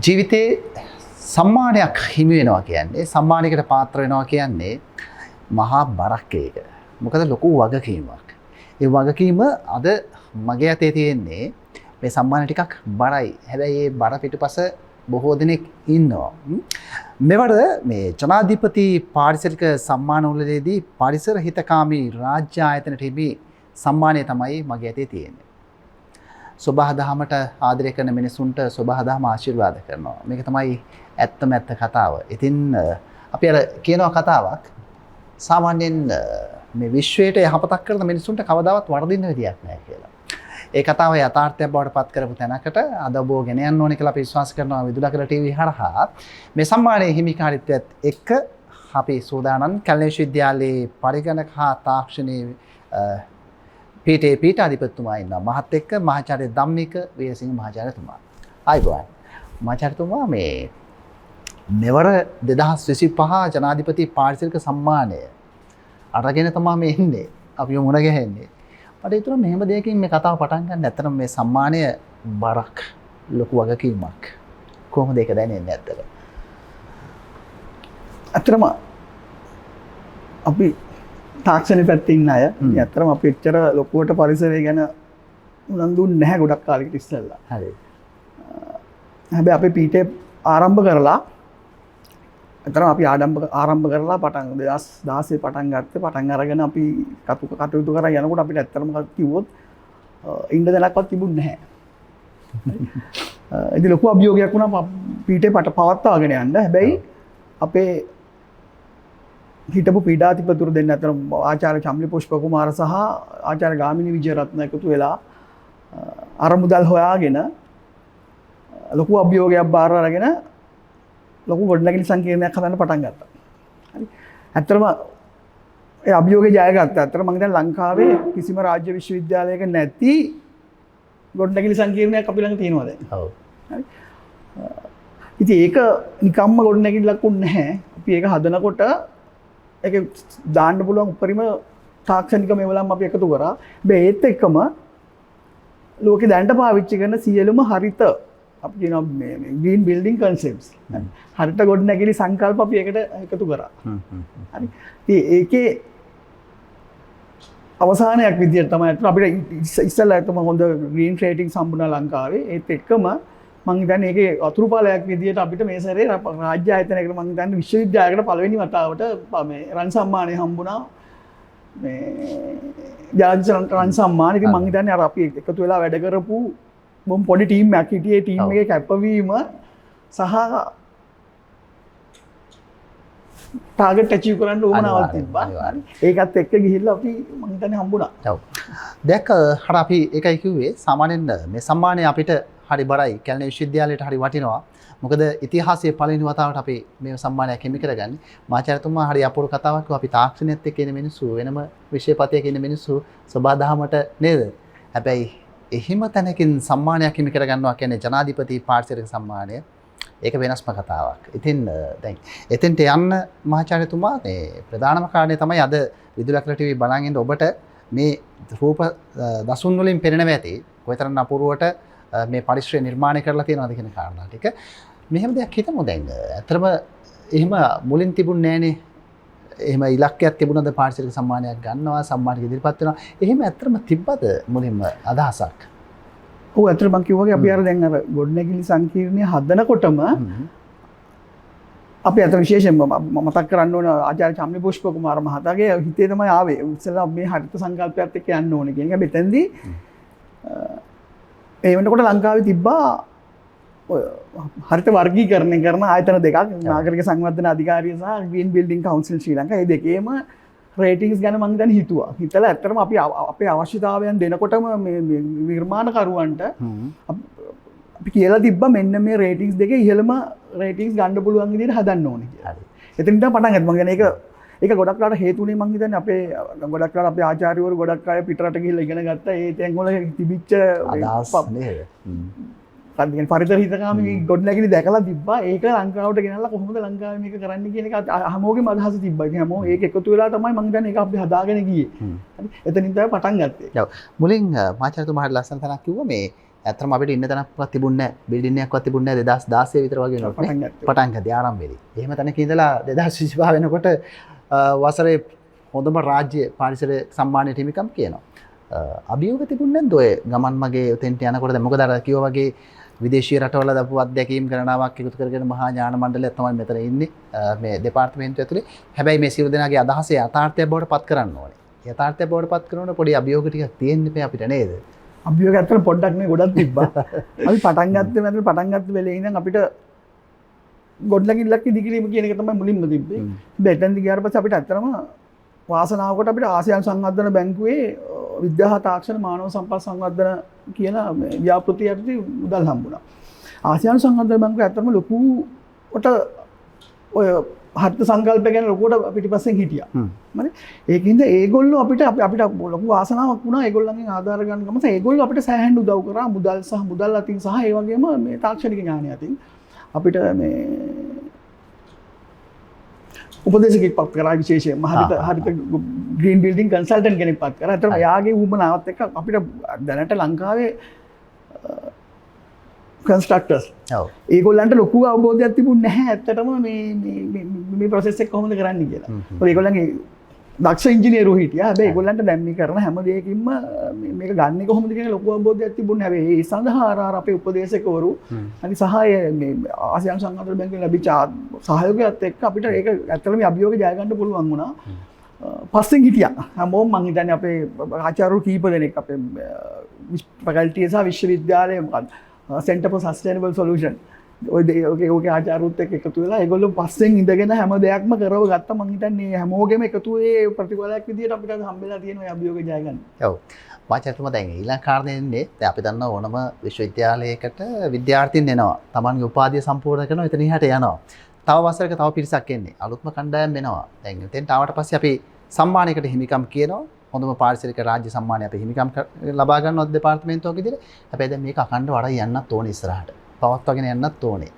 ජීවිතේ සම්මානයක් හිමි වෙනවා කියන්නේ සම්මානයකට පාත්‍ර වෙනවා කියන්නේ මහා බරක් ඒක. මොකද ලොකු වගකීමක්. ඒ වගකීම අද මගේ අතේ තියෙන්නේ මේ සම්මාන ටිකක් බරයි. හැබැයි මේ බර පිටුපස බොහෝ දෙනෙක් ඉන්නවා. මෙවට මේ ජනාධිපති පාරිසරික සම්මානවලදී පරිසර හිතකාමී රාජ්‍ය ආයතනට හිමි සම්මානය තමයි මගේ අතේ තියෙන්නේ. සබහදහමට ආදරය කරන මිනිසුන්ට සබහදහම ආශිර්වාද කරනවා. මේක තමයි ඇත්තම ඇත්ත කතාව. ඉතින් අපි අර කියනවා කතාවක් සාමාන්‍යයෙන් මේ විශ්වයට යහපතක් කරන මිනිසුන්ට කවදාවත් වරදින්න විදියක් නැහැ කියලා. ඒ කතාව යථාර්ථයක් බවට පත් කරපු තැනකට අද ඔබ ගෙන යන්න ඕනේ කියලා අපි විශ්වාස කරනවා විදුලකල ටීවී හරහා. මේ සම්මානයේ හිමිකාරීත්වයත් එක්ක අපි සූදානම් කැලණි විශ්වවිද්‍යාලයේ පරිගණක හා තාක්ෂණයේ පීඨාධිපතිතුමා ඉන්නවා. මහත් එක්ක මහාචාර්ය ධම්මික වීරසිංහ මහාචාර්යතුමා. ආයිබෝන්. මහාචාර්යතුමා මේ මෙවර 2025 ජනාධිපති පාරිසරික සම්මානය අරගෙන තමයි මේ ඉන්නේ. අපි මුණ ගැහෙන්නේ. මට හිතුණා මෙහෙම දෙයකින් මේ කතාව පටන් ගන්න. ඇත්තටම මේ සම්මානය බරක් ලොකු වගකීමක්. කොහොමද ඒක දැනෙන්නේ ඇත්තට? ඇත්තටම අපි තාක්ෂණ පැත්තේ ඉන්න අය ඇත්තටම අපි එච්චර ලොකුවට පරිසරය ගැන උනන්දු නැහැ ගොඩක් කාලෙකට ඉස්සෙල්ලා. හරි. හැබැයි අපේ පීඨේ ආරම්භ කරලා ඇත්තටම අපි ආරම්භ කරලා පටන් 2016 පටන් ගත්තේ. පටන් අරගෙන අපි කටයුතු කරා යනකොට අපිට ඇත්තටම කිව්වොත් ඉන්න දැනක්වත් තිබුණේ නැහැ. ඉතින් ලොකු අභියෝගයක් වුණා පීඨේ පවත්වාගෙන යන්න. හැබැයි අපේ හිටපු පීඩාධිපතිතුරු දෙන්න අතර ආචාර්ය චම්ලි පුෂ්ප කුමාර සහ ආචාර්ය ගාමිණී විජයරත්න එකතු වෙලා අරමුදල් හොයාගෙන ලොකු අභියෝගයක් බාර අරගෙන ලොකු ගොඩනැගිලි සංකීර්ණයක් හදන්න පටන් ගත්තා. හරි. ඇත්තටම ඒ අභියෝගේ ජය ගත්තා. ඇත්තටම මම දැන් ලංකාවේ කිසිම රාජ්‍ය විශ්වවිද්‍යාලයක නැති ගොඩනැගිලි සංකීර්ණයක් අපි ළඟ තියෙනවා දැන්. ඔව්. හරි. ඉතින් ඒක නිකම්ම ගොඩනැගිල්ලක් උන්නේ නැහැ. අපි ඒක හදනකොට ඒක දාන්න පුළුවන් උපරිම තාක්ෂණික මේවලම් අපි එකතු කරා. හැබැයි ඒත් එක්කම ලෝකේ දැනට පාවිච්චි කරන සියලුම හරිත අපි කියනවා මේ green building concepts. හරිත ගොඩනැගිලි සංකල්ප අපි ඒකට එකතු කරා. හරි. ඉතින් ඒකේ අවසානයක් විදියට තමයි අපිට ඉස්සෙල්ලා තමයි හොඳ green rating සම්පූර්ණ ලංකාවේ. ඒත් එක්කම මම හිතන්නේ ඒකේ අතුරුපාලයක් විදියට අපිට මේ සැරේ රාජ්‍ය ආයතනයකට මම හිතන්නේ විශ්වවිද්‍යාලයකට පළවෙනි වතාවට මේ රන් සම්මානය හම්බුණා. මේ ජාතික රන් සම්මාන. ඉතින් මම හිතන්නේ අර අපි එකතු වෙලා වැඩ කරපු බොම් පොඩි ටීම් එකක් හිටියේ. ටීම් එකේ කැපවීම සහ ටාගට් ඇචීව් කරන්න ඕනවත් තිබ්බා. ඒකත් එක්ක ගිහිල්ලා අපි මම හිතන්නේ හම්බුණා. ඔව්. දැන් හර අපි ඒකයි කිව්වේ සාමාන්‍යයෙන් මේ සම්මානය අපිට හරි බරයි. කැලණි විශ්වවිද්‍යාලයට හරි වටිනවා. මොකද ඉතිහාසයේ පළවෙනි වතාවට අපි මේ සම්මානයක් හිමි කරගන්නේ. මහාචාර්යතුමා හරි අපූර්ව කතාවක් කිව්වා. අපි තාක්ෂණයත් එක්ක ඉන්න මිනිස්සු වෙනම විෂයපතයක ඉන්න මිනිස්සු සබාදහමට නේද? හැබැයි එහිම තැනකින් සම්මානයක් හිමි කරගන්නවා කියන්නේ ජනාධිපති පාරිසරික සම්මානය. ඒක වෙනස්ම කතාවක්. ඉතින් දැන් එතෙන්ට යන්න මහාචාර්යතුමා මේ ප්‍රධානම කාරණේ තමයි අද විදුලකල ටීවී බලන් ඉන්න ඔබට මේ රූප දසුන් වලින් පෙනෙනවා ඇති. කොයිතරම් අපූර්වට මේ පරිශ්‍රය නිර්මාණය කරලා තියෙනවද කියන කාරණා ටික. මෙහෙම දෙයක් හිතමු දැන්. ඇත්තටම එහෙම මුලින් තිබුණේ නැහනේ. එහෙම ඉලක්කයක් තිබුණද පාරිසරික සම්මානයක් ගන්නවා, සම්මානයක් ඉදිරිපත් වෙනවා. එහෙම ඇත්තටම තිබ්බද මුලින්ම අදහසක්? ඔව් ඇත්තට මම කිව්වා අපි අර දැන් අර ගොඩනැගිලි සංකීර්ණය හදනකොටම අපි අත විශේෂයෙන්ම මතක් කරන්න ඕන ආචාර්ය චම්ලි පුෂ්ප කුමාර මහතාගේ හිතේ තමයි ආවේ. ඉස්සෙල්ලා මේ හරිත සංකල්පයත් එක්ක යන්න ඕනේ කියන එක. මෙතෙන්දී ඒ වෙනකොට ලංකාවේ තිබ්බා හරිත වර්ගීකරණය කරන ආයතන දෙකක්. නාගරික සංවර්ධන අධිකාරිය සහ ග්‍රීන් බිල්ඩින් කවුන්සිල් ශ්‍රී ලංකා. මේ දෙකේම රේටින්ග්ස් ගැන මම දැන් හිතුවා. හිතලා ඇත්තටම අපි අපේ අවශ්‍යතාවයන් දෙනකොටම මේ නිර්මාණකරුවන්ට අපි කියලා තිබ්බා මෙන්න මේ රේටින්ග්ස් දෙකේ ඉහළම රේටින්ග්ස් ගන්න පුළුවන් විදිහට හදන්න ඕනේ කියලා. එතනින් තමයි පටන් ගත්තේ. මම කියන්නේ ඒක ගොඩක් ලාට හේතුනේ මම හිතන්නේ අපේ ගොඩක් ලාට අපේ ආචාර්යවරු ගොඩක් අය පිටරට ගිහිල්ලා ඉගෙන ගත්තා. ඒ තැන් වල තිබිච්ච අදහස් නේද? කන්දිගෙන පරිසර හිතකාමී ගොඩනැගිලි දැකලා තිබ්බා. ඒක ලංකාවට ගෙනල්ලා කොහොමද ලංකාවේ මේක කරන්න කියන එක හැමෝගෙම අදහස තිබ්බා. ඉතින් හැමෝම ඒක එකතු වෙලා තමයි මම හිතන්නේ ඒක අපි හදාගෙන ගියේ. හරි. එතනින් තමයි පටන් ගත්තේ. ඔව්. මුලින් මාචාර්යතුමා හරි ලස්සන තැනක් කිව්වා මේ ඇත්තටම අපිට ඉන්න තැනක්වත් තිබුණේ නැහැ. බිල්ඩින් එකක්වත් තිබුණේ නැහැ 2016 විතර වගේ වෙනකොට පටන් ගත්තේ ආරම්භ වෙලී. එහෙම තැනක ඉඳලා 2025 වෙනකොට වසරේ හොඳම රාජ්‍ය පාරිසර සම්මානයට හිමිකම් කියනවා. අභියෝග තිබුණේ නැද්ද ඔය ගමන් මගේ උතෙන්ට යනකොට? දැන් මොකද අර කිව්වා වගේ විදේශීය රටවල දපු අත්දැකීම් ගණනාවක් එකතු කරගෙන මහා ඥාන මණ්ඩලයක් තමයි මෙතන ඉන්නේ මේ දෙපාර්තමේන්තුව ඇතුලේ. හැබැයි මේ සියලු දෙනාගේ අදහස යථාර්ථයක් බවට පත් කරන්න ඕනේ. යථාර්ථයක් බවට පත් කරනකොට පොඩි අභියෝග ටිකක් තියෙන්න ඉපේ අපිට නේද? අභියෝග ඇත්තට පොඩ්ඩක් නේ ගොඩක් තිබ්බා. අපි පටන් ගත්ත වෙලේ ඉඳන් අපිට ගොඩනැගිල්ලක් ඉදිකිරීම කියන එක තමයි මුලින්ම තිබ්බේ. බෙතෙන්දි ගියාට පස්සේ අපිට ඇත්තටම වාසනාවකට අපිට ආසියානු සංවර්ධන බැංකුවේ විද්‍යා තාක්ෂණ මානව සම්පත් සංවර්ධන කියන ව්‍යාපෘතිය යටතේ මුදල් හම්බුණා. ආසියානු සංවර්ධන බැංකුව ඇත්තටම ලොකුවට ඔය හර්ථ සංකල්ප ගැන ලොකුවට පිටිපස්සෙන් හිටියා. හරි. ඒකින්ද ඒගොල්ලෝ අපිට ලොකු වාසනාවක් වුණා. ඒගොල්ලන්ගෙන් ආධාර ගන්න ගමන් ඒගොල්ලෝ අපිට සෑහෙන්න උදව් කරා. මුදල් අතින් සහ ඒ වගේම මේ තාක්ෂණික ඥානය අතින් අපිට මේ උපදේශකෙක් පත් කරා විශේෂයෙන්ම හරිත ග්‍රීන් බිල්ඩින් කන්සල්ටන්ට් කෙනෙක් පත් කරා. ඒතර එයාගේ උවමනාවත් එක්ක අපිට දැනට ලංකාවේ කන්ස්ට්‍රක්ටර්ස් ඒගොල්ලන්ට ලොකු අවබෝධයක් තිබුණේ නැහැ ඇත්තටම මේ ප්‍රොසෙස් එක කොහොමද කරන්නේ කියලා. මොකද ඒගොල්ලන්ගේ දක්ෂ ඉංජිනේරු හිටියා. හැබැයි ඒගොල්ලන්ට දැන් මේ කරන හැම දෙයකින්ම මේක ගන්නේ කොහොමද කියන ලොකු අවබෝධයක් තිබුණේ. හැබැයි ඒ සඳහා අර අපේ උපදේශකවරු අනි සහාය මේ ආසියානු සංවර්ධන බැංකුවෙන් ලැබිච්ච සහයෝගයත් එක්ක අපිට ඒක ඇත්තටම මේ අභියෝගය ජය ගන්න පුළුවන් වුණා. පස්සෙන් හිටියා. හැමෝම මං හිතන්නේ අපේ ආචාර්යවරු කීප දෙනෙක් අපේ ෆැකල්ටි සහ විශ්වවිද්‍යාලයේ Center for Sustainable Solution ඔය ආචාර්යවරුත් එක්ක එකතු වෙලා ඒගොල්ලෝ පස්සෙන් ඉඳගෙන හැම දෙයක්ම කරව ගත්තා. මං හිතන්නේ හැමෝගෙම එකතුවේ ප්‍රතිඵලයක් විදියට අපිට හම්බෙලා තියෙන ඔය අභියෝග ජය ගන්න. ඔව්. වාචාර්යතුමා දැන් ඊළඟ කාරණේ ඉන්නේ දැන් අපි දන්නවා ඕනම විශ්වවිද්‍යාලයකට විද්‍යාර්ථීන් එනවා. Tamanගේ උපාධිය සම්පූර්ණ කරනවා එතන ඉහට යනවා. තව වසරක තව පිරිසක් එන්නේ. අලුත්ම කණ්ඩායම් වෙනවා. දැන් එතෙන්ට ආවට පස්සේ අපි සම්මානයකට හිමිකම් කියනවා. හොඳම පාරිසරික රාජ්‍ය සම්මානය අපි හිමිකම් ලබා ගන්නවත් දෙපාර්තමේන්තුවක විදිහට. හැබැයි දැන් මේක අඛණ්ඩව වඩා යන්නත් ඕනේ ඉස්සරහට. පවත්වාගෙන යන්නත් ඕනේ.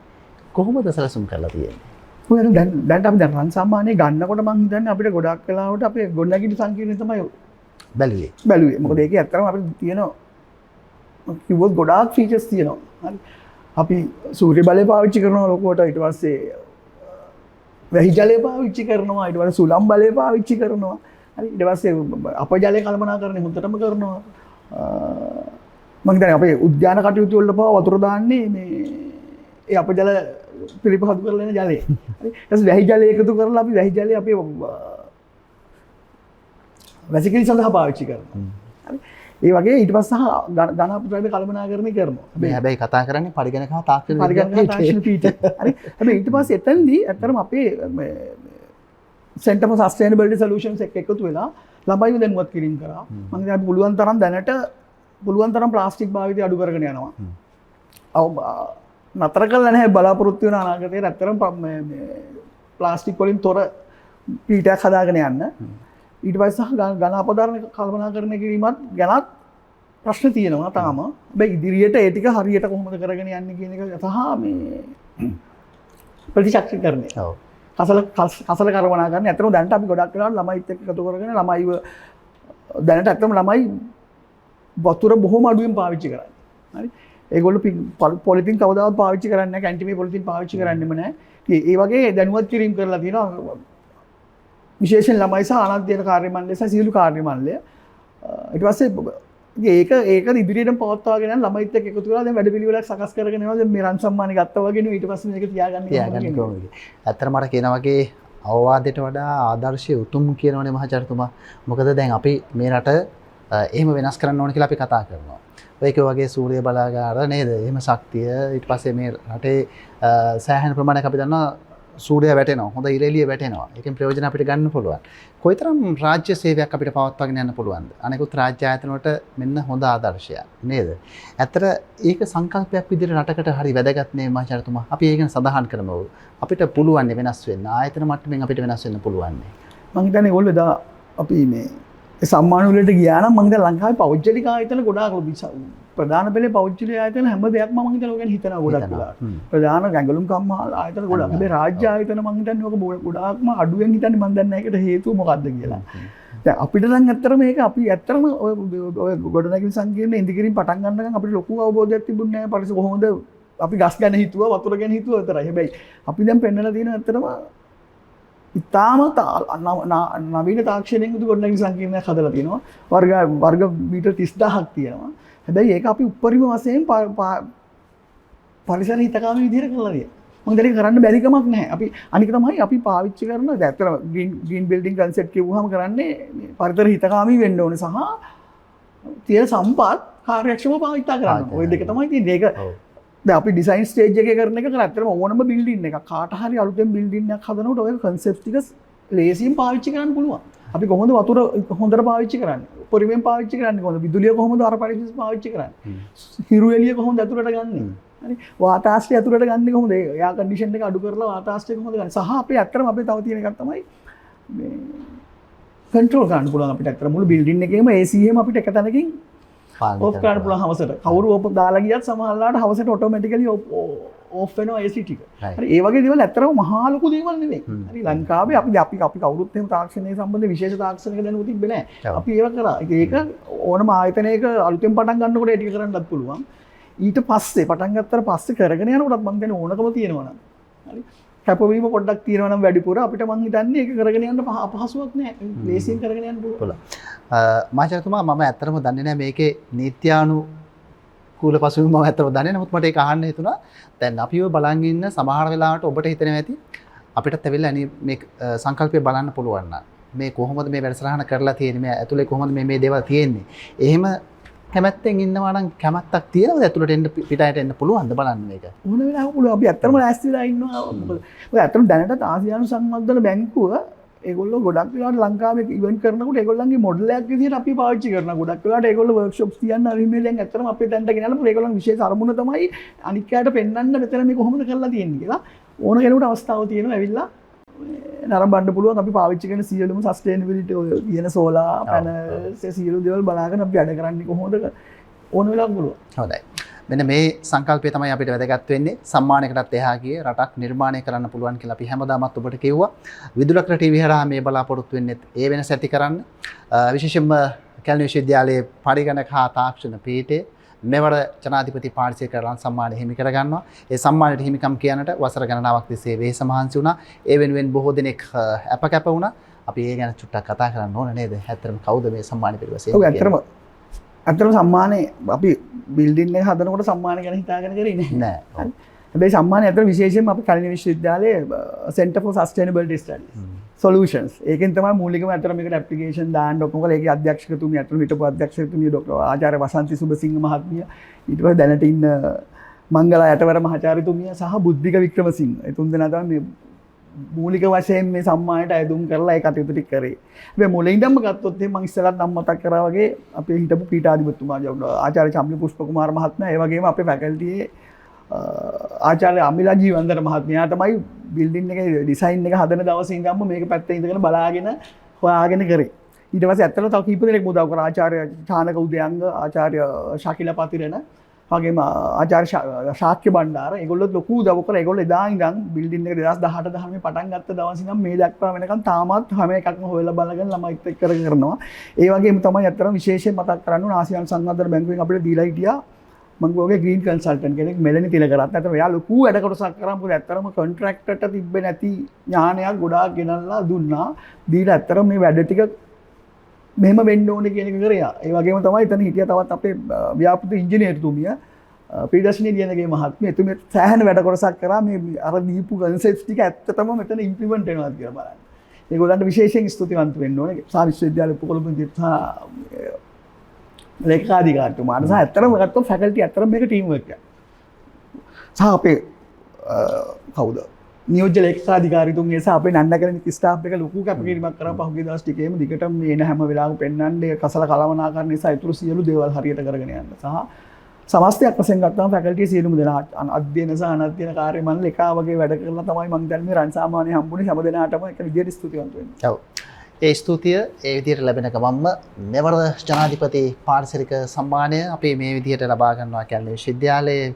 කොහොමද සැලසුම් කරලා තියෙන්නේ? ඔය දැන් අපි රන් සම්මානය ගන්නකොට මං හිතන්නේ අපිට ගොඩක් වෙලාවට අපේ ගොඩනැගිලි සංකීර්ණය තමයි බැලුවේ. මොකද ඒකේ ඇත්තටම අපිට තියෙන කිව්වොත් ගොඩාක් ෆීචර්ස් තියෙනවා. හරි. අපි සූර්ය බලය පාවිච්චි කරනවා ලොකුවට. ඊට පස්සේ වැහි ජලය පාවිච්චි කරනවා. ඊට පස්සේ සුළං බලය පාවිච්චි කරනවා. හරි. ඊට පස්සේ අපජලය කළමනාකරණය හොඳටම කරනවා. මම හිතන්නේ අපේ උද්‍යාන කටයුතු වලට පවා වතුර දාන්නේ මේ ඒ අපජල පිළිපහදු කරලා එන ජලය. හරි. ඊට පස්සේ වැහි ජලය එකතු කරලා අපි වැහි ජලය අපේ වැසිකිලි සඳහා පාවිච්චි කරනවා. හරි. ඒ වගේ ඊට පස්සේ ඝන අපද්‍රව්‍ය කළමනාකරණය කරනවා. හැබැයි කතා කරන්නේ පරිගණක හා තාක්ෂණ පීඨ. හරි. හැබැයි ඊට පස්සේ එතනදී ඇත්තටම අපේ Center for Sustainability Solutions එක එකතු වෙලා ළමයිව දැනුවත් කිරීම කරා. මම හිතන්නේ අපි පුළුවන් තරම් දැනට පුළුවන් තරම් ප්ලාස්ටික් භාවිතය අඩු කරගෙන යනවා. නතර කළා නැහැ බලාපොරොත්තු වෙන අනාගතයේ ඇත්තටම මේ ප්ලාස්ටික් වලින් තොර පීඨයක් හදාගෙන යන්න. ඊට පස්සේ ඝන අපදාන කල්පනාකරණය කිරීමත් ගැනත් ප්‍රශ්න තියෙනවා තාම. හැබැයි ඉදිරියට ඒ ටික හරියට කොහොමද කරගෙන යන්නේ කියන එක සහ මේ ප්‍රතිශක්තිකරණය. ඔව්. කසල කල්පනාකරණය ඇත්තටම දැනට අපි ගොඩක් වෙලාවට ළමයිත් එක්ක එකතු කරගෙන ළමයිව දැනට ඇත්තටම ළමයි වතුර බොහොම අඩුවෙන් පාවිච්චි කරන්නේ. හරි. ඒගොල්ලෝ පොලිතින් කවදාවත් පාවිච්චි කරන්නේ නැහැ. කැන්ටිමේ පොලිතින් පාවිච්චි කරන්නෙම නැහැ. ඒ වගේ දැනුවත් කිරීම කරලා තියෙනවා. විශේෂයෙන් ළමයි සහ අනධ්‍යයන කාර්ය මණ්ඩලය සහ සියලු කාර්ය මණ්ඩලය. ඊට පස්සේ ඒක ඉදිරියටම පවත්වාගෙන යන ළමයිත් එක්ක එකතු වෙලා දැන් වැඩපිළිවෙලක් සකස් කරගෙන යනවා. දැන් මේ රන් සම්මානෙ ගත්තා වගේ නෙවෙයි ඊට පස්සේ මේක තියාගන්න කොහොමද? ඇත්තට මට කියන වගේ අවවාදයට වඩා ආදර්ශය උතුම් කියනවනේ මහාචාර්යතුමා. මොකද දැන් අපි මේ රට එහෙම වෙනස් කරන්න ඕන කියලා අපි කතා කරනවා. ඒක වගේ සූර්ය බලාගාර නේද? එහෙම ශක්තිය ඊට පස්සේ මේ රටේ සෑහෙන ප්‍රමාණයක් අපි දන්නවා සූර්යය වැටෙනවා. හොඳ ඉරෙලිය වැටෙනවා. ඒකෙන් ප්‍රයෝජන අපිට ගන්න පුළුවන්. කොයිතරම් රාජ්‍ය සේවයක් අපිට පවත්වාගෙන යන්න පුළුවන්ද? අනෙකුත් රාජ්‍ය ආයතන වලට මෙන්න හොඳ ආදර්ශයක් නේද? ඇත්තට ඒක සංකල්පයක් විදිහට රටකට හරි වැදගත් නේ මහාචාර්යතුමා. අපි ඒක ගැන සඳහන් කරමු. අපිට පුළුවන් වෙනස් වෙන්න. ආයතන මට්ටමින් අපිට වෙනස් වෙන්න පුළුවන්. මම හිතන්නේ ඕගොල්ලෝ එදා අපි මේ සම්මාන වලට ගියා නම් මම හිතන්නේ ලංකාවේ පෞද්ගලික ආයතන ගොඩාක් ප්‍රධාන පෙළේ පෞද්ගලික ආයතන හැම දෙයක්ම මම හිතනවා ගැන හිතනවා ගොඩක් වෙලාවට. ප්‍රධාන ගැඟලුම් කම්මාල ආයතන ගොඩක්. හැබැයි රාජ්‍ය ආයතන මම හිතන්නේ ඔක ගොඩාක්ම අඩුවෙන් හිතන්නේ මම දන්නේ නැහැ ඒකට හේතුව මොකක්ද කියලා. දැන් අපිට නම් ඇත්තටම මේක අපි ඇත්තටම ඔය ගොඩනැගිලි සංකීර්ණ ඉදිකිරීම පටන් ගන්නකම් අපිට ලොකු අවබෝධයක් තිබුණේ නැහැ පරිසර කොහොමද අපි ගස් ගැන හිතුවා වතුර ගැන හිතුවා විතරයි. හැබැයි අපි දැන් පෙන්නලා තියෙන ඇත්තටම ඉතාම නවීන තාක්ෂණයෙන් යුතු ගොඩනැගිලි සංකීර්ණයක් හදලා තියෙනවා. වර්ග මීටර් 30000ක් තියෙනවා. හැබැයි ඒක අපි උපරිම වශයෙන් පරිසර හිතකාමී විදිහට කරලා තියෙනවා. මම දැන් කරන්න බැරි කමක් නැහැ. අපි අනික තමයි අපි පාවිච්චි කරන ඇත්තටම ග්‍රීන් බිල්ඩින් කන්සෙප්ට් කියවුවාම කරන්නේ පරිසර හිතකාමී වෙන්න ඕනේ සහ තියෙන සම්පත් කාර්යක්ෂමව පාවිච්චි කරන්න. ওই දෙක තමයි තියෙන්නේ. ඒක දැන් අපි ඩිසයින් ස්ටේජ් එකේ කරන එක ඇත්තටම ඕනම බිල්ඩින් එකක් කාට හරි අලුතෙන් බිල්ඩින් එකක් හදනකොට ඔය කන්සෙප්ට් ටික ලේසියෙන් පාවිච්චි කරන්න පුළුවන්. අපි කොහොමද වතුර හොඳට පාවිච්චි කරන්නේ? පරිවෙන් පාවිච්චි කරන්නේ කොහොමද? විදුලිය කොහොමද අර පරිදි පාවිච්චි කරන්නේ? හිරු එළිය කොහොමද ඇතුළට ගන්නෙ? හරි වාතාශ්‍රය ඇතුළට ගන්නෙ කොහොමද? එයා කන්ඩිෂන් එක අඩු කරලා වාතාශ්‍රය කොහොමද ගන්නෙ? සහ අපේ ඇත්තටම අපේ තව තියෙන එකක් තමයි මේ කන්ට්‍රෝල් කරන්න පුළුවන් අපිට ඇත්තට මුළු බිල්ඩින් එකේම AC එකම අපිට එක තැනකින් ඔෆ් කරන්න පුළුවන් හවසට. කවුරු ඔෆ් දාලා ගියත් සමහරවිට හවසට ඔටෝමැටිකලි ඔෆ් වෙනවා AC ටික. හරි ඒ වගේ දේවල් ඇත්තටම මහා ලොකු දේවල් නෙමෙයි. හරි ලංකාවේ අපි කවුරුත් එහෙම තාක්ෂණය සම්බන්ධ විශේෂ තාක්ෂණික දැනුම තිබ්බේ නැහැ. අපි ඒව කරා. ඒක ඕනම ආයතනයක අලුතෙන් පටන් ගන්නකොට ඒ ටික කරන්නත් පුළුවන්. ඊට පස්සේ පටන් ගත්තට පස්සේ කරගෙන යනකොටත් මම කියන්නේ ඕනකම තියෙනවා නම්. හරි කැපවීම පොඩ්ඩක් තියෙනවා නම් වැඩිපුර අපිට මං හිතන්නේ ඒක කරගෙන යන්න අපහසුයක් නෑ. ලේසියෙන් කරගෙන යන්න පුළුවන්. මාචාර්යතුමා මම ඇත්තටම දන්නේ නැහැ මේකේ නීත්‍යානුකූල පසුබිම මම ඇත්තටම දන්නේ නැහැ. නමුත් මට ඒක අහන්න හිතුණා. දැන් අපිව බලන් ඉන්න සමහර වෙලාවට ඔබට හිතෙනවා ඇති අපිටත් ඇවිල්ලා මේ සංකල්පය බලන්න පුළුවන් නම් මේ කොහොමද මේ වැඩසටහන කරලා තියෙන්නේ, මේ ඇතුලේ කොහොමද මේ දේවල් තියෙන්නේ. එහෙම කැමැත්තෙන් ඉන්නවා නම් කැමැත්තක් තියෙනවද ඇතුළට එන්න පිටායට එන්න පුළුවන්ද බලන්න මේක? ඕන වෙලාවක පුළුවන්. අපි ඇත්තටම ලෑස්ති වෙලා ඉන්නවා. මොකද ඔය ඇත්තටම දැනටත් ආසියානු සංවර්ධන බැංකුව ඒගොල්ලෝ ගොඩක් වෙලාවට ලංකාවේ ඉවෙන්ට් කරනකොට ඒගොල්ලන්ගේ මොඩල් එකක් විදිහට අපි පාවිච්චි කරනවා. ගොඩක් වෙලාවට ඒගොල්ලෝ වර්ක්ෂොප්ස් තියන්න අරිමේ දැන් ඇත්තටම අපේ තැනට ගෙනල්ලා ඒගොල්ලන් විශේෂ අරමුණ තමයි අනික් අයට පෙන්වන්න මෙතන මේ කොහොමද කරලා තියෙන්නේ කියලා. ඕන කෙනෙකුට අවස්ථාව තියෙනවා ඇවිල්ලා නරඹන්න පුළුවන්. අපි පාවිච්චි කරන සියලුම සස්ටේනබිලිටි ඔය කියන සෝලා පැනල්ස් සියලු දේවල් බලාගෙන අපි වැඩ කරන්නේ කොහොමද ඕන වෙලාවක පුළුවන්. හොඳයි. මෙන්න මේ සංකල්පය තමයි අපිට වැදගත් වෙන්නේ. සම්මානයකටත් එහා ගියේ රටක් නිර්මාණය කරන්න පුළුවන් කියලා අපි හැමදාමත් ඔබට කිව්වා. විදුලක්‍ර ටීවී හරහා මේ බලාපොරොත්තු වෙන්නේ ඒ වෙනස ඇති කරන්න. විශේෂයෙන්ම කැලණි විශ්වවිද්‍යාලයේ පරිගණක හා තාක්ෂණ පීඨයේ මෙවර ජනාධිපති පාරිසරික සම්මානය හිමි කරගන්නවා. ඒ සම්මානයට හිමිකම් කියනට වසර ගණනාවක් තිස්සේ වෙහෙස මහන්සි වුණා. ඒ වෙනුවෙන් බොහෝ දෙනෙක් අපකැප වුණා. අපි ඒ ගැන චුට්ටක් කතා කරන්න ඕන නේද? ඇත්තටම කවුද මේ සම්මානය පිළිබඳව? ඔව් ඇත්තටම සම්මානේ අපි බිල්ඩින් එක හදනකොට සම්මාන ගැන හිතාගෙන කරේ නෑ. හැබැයි සම්මානය ඇත්තට විශේෂයෙන්ම අපි කලින් විශ්වවිද්‍යාලයේ Center for Sustainability Studies Solutions ඒකෙන් තමයි මූලිකම ඇත්තට මේකට ඇප්ලිකේෂන් දාන්න ඔක්කොම කරලා ඒකේ අධ්‍යක්ෂකතුමිය ඇත්තට හිටපු අධ්‍යක්ෂකතුමිය ડોક્ટર ආචාර්ය වසන්ති සුබසිංහ මහත්මිය ඊට පස්සේ දැනට ඉන්න මංගලා යටවර මහාචාර්යතුමිය සහ බුද්ධික වික්‍රමසිංහ ඒ තුන්දෙනා තමයි මේ මූලික වශයෙන් මේ සම්මානයට අයදුම් කරලා ඒ කටයුතු ටික කරේ. හැබැයි මුලින් ඉඳන්ම ගත්තොත් එහෙනම් මම ඉස්සෙල්ලත් නම් මතක් කරා වගේ අපේ හිටපු පීඨාධිපතිතුමා ආචාර්ය චම්ලි පුෂ්ප කුමාර මහත්මයා ඒ වගේම අපේ ෆැකල්ටියේ ආචාර්ය අමිලා ජීවන්දර මහත්මයා තමයි බිල්ඩින් එකේ ඩිසයින් එක හදන දවසේ ඉඳන්ම මේක පැත්තේ ඉඳගෙන බලාගෙන හොයාගෙන කරේ. ඊට පස්සේ ඇත්තටම තව කීප දෙනෙක් උදව් කරා. ආචාර්ය චානක උදයංග, ආචාර්ය ශකිලා පතිරණ වගේම ආචාර්ය ශාක්‍ය බණ්ඩාර ඒගොල්ලොත් ලොකු උදව් කරා. ඒගොල්ලෝ එදා ඉඳන් බිල්ඩින් එක 2018 19 පටන් ගත්ත දවස් ඉඳන් මේ දක්වා වෙනකන් තාමත් හැම එකක්ම හොයලා බලගෙන ළමයිත් එක්ක කරනවා. ඒ වගේම තමයි අත්‍තරම විශේෂයෙන් මතක් කරන්න ඕන ආසියානු සංවර්ධන බැංකුවෙන් අපිට දීලා හිටියා මම ගෝගේ ග්‍රීන් කන්සල්ටන්ට් කෙනෙක් මෙලනි තිලකරත්. නැත්නම් එයා ලොකු වැඩ කොටසක් කරා. මොකද ඇත්තරම කොන්ට්‍රැක්ටර්ට තිබ්බේ නැති ඥානයක් ගොඩාක් ගෙනල්ලා දුන්නා. දීලා ඇත්තරම මේ වැඩ ටික මෙහෙම වෙන්න ඕනේ කියන එක කරා. ඒ වගේම තමයි එතන හිටියා තවත් අපේ ව්‍යාපෘති ඉංජිනේරුතුමිය ප්‍රීදර්ශනී ලියනගේ මහත්මිය. එතුමිය සෑහෙන වැඩ කොටසක් කරා මේ අර දීපු කන්සෙප්ට්ස් ටික ඇත්තටම මෙතන ඉම්ප්ලිමන්ට් වෙනවා කියලා බලන්න. ඒගොල්ලන්ට විශේෂයෙන් ස්තුතිවන්ත වෙන්න ඕනේ. සා විශ්වවිද්‍යාල උපකුලපති සහ ලේකකාධිකාරීතුමාට සහ ඇත්තටම ගත්තොත් ෆැකල්ටි ඇත්තටම මේක ටීම් වර්ක් එකක්. සහ අපේ කවුද? නියෝජ්‍ය ලේකකාධිකාරීතුමිය සහ අපේ නන්නකරණික ස්ටාෆ් එක ලොකු කැපකිරීමක් කරා. පහුගිය දවස් ටිකේම දිගටම මේ හැම වෙලාවකම පෙන්වන්නේ කසල කලමනාකරණ නිසා ඊටු සියලු දේවල් හරියට කරගෙන යන්න. සහ සමස්තයක් වශයෙන් ගත්තාම ෆැකල්ටි සියලුම දෙනා අධ්‍යයන සහ අනධ්‍යයන කාර්ය මණ්ඩල එකා වගේ වැඩ කරලා තමයි මම දැන් මේ රන් සාමාන්‍ය හම්බුනේ හැම දෙනාටම එක විදියට ස්තුතිවන්ත වෙනවා. ඔව්. ඒ ස්තුතිය ඒ විදිහට ලැබෙන ගමන්ම මෙවර ජනාධිපති පාරිසරික සම්මානය අපි මේ විදිහට ලබා ගන්නවා කියන්නේ විශ්වවිද්‍යාලයේ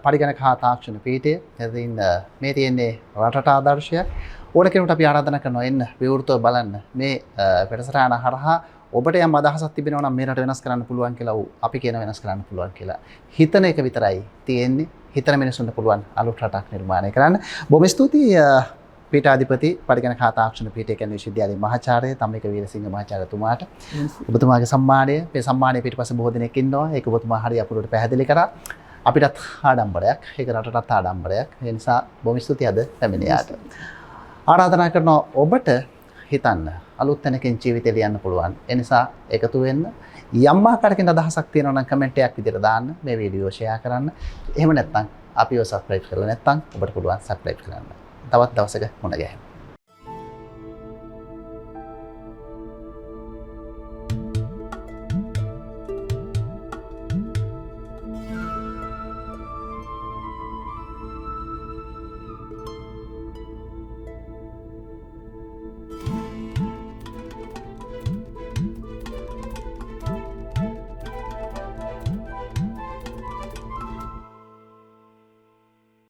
පරිගණක හා තාක්ෂණ පීඨය. ඉතින් මේ තියෙන්නේ රටට ආදර්ශයක්. ඕන කෙනෙකුට අපි ආරාධනා කරනවා එන්න විවෘතව බලන්න මේ වැඩසටහන හරහා ඔබට යම් අදහසක් තිබෙනවා නම් මේ රට වෙනස් කරන්න පුළුවන් කියලා අපි කියන වෙනස් කරන්න පුළුවන් කියලා. හිතන එක විතරයි තියෙන්නේ. හිතන මිනිසුන්ට පුළුවන් අලුත් රටක් නිර්මාණය කරන්න. බොහොම ස්තුතියි පීඨාධිපති පරිගණක හා තාක්ෂණ පීඨය කියන්නේ විශ්වවිද්‍යාලයේ මහාචාර්ය තම්මික වීරසිංහ මහාචාර්යතුමාට ඔබතුමාගේ සම්මානය මේ සම්මානය පිටපස්සේ බොහෝ දෙනෙක් ඉන්නවා. ඒක ඔබතුමා හරි අපුරට පැහැදිලි කරා. අපිටත් ආඩම්බරයක්. ඒක රටටත් ආඩම්බරයක්. ඒ නිසා බොහොම ස්තුතියි අද පැමිණියාට. ආරාධනා කරනවා ඔබට හිතන්න අලුත් තැනකින් ජීවිතේ ලියන්න පුළුවන්. ඒ නිසා එකතු වෙන්න යම් ආකාරයකින් අදහසක් තියෙනවා නම් කමෙන්ට් එකක් විදිහට දාන්න. මේ වීඩියෝ ෂෙයා කරන්න. එහෙම නැත්නම් අපිව සබ්ස්ක්‍රයිබ් කරලා නැත්නම් ඔබට පුළුවන් සබ්ස්ක්‍රයිබ් කරන්න. තවත් දවසක මුණ ගැහෙන්න.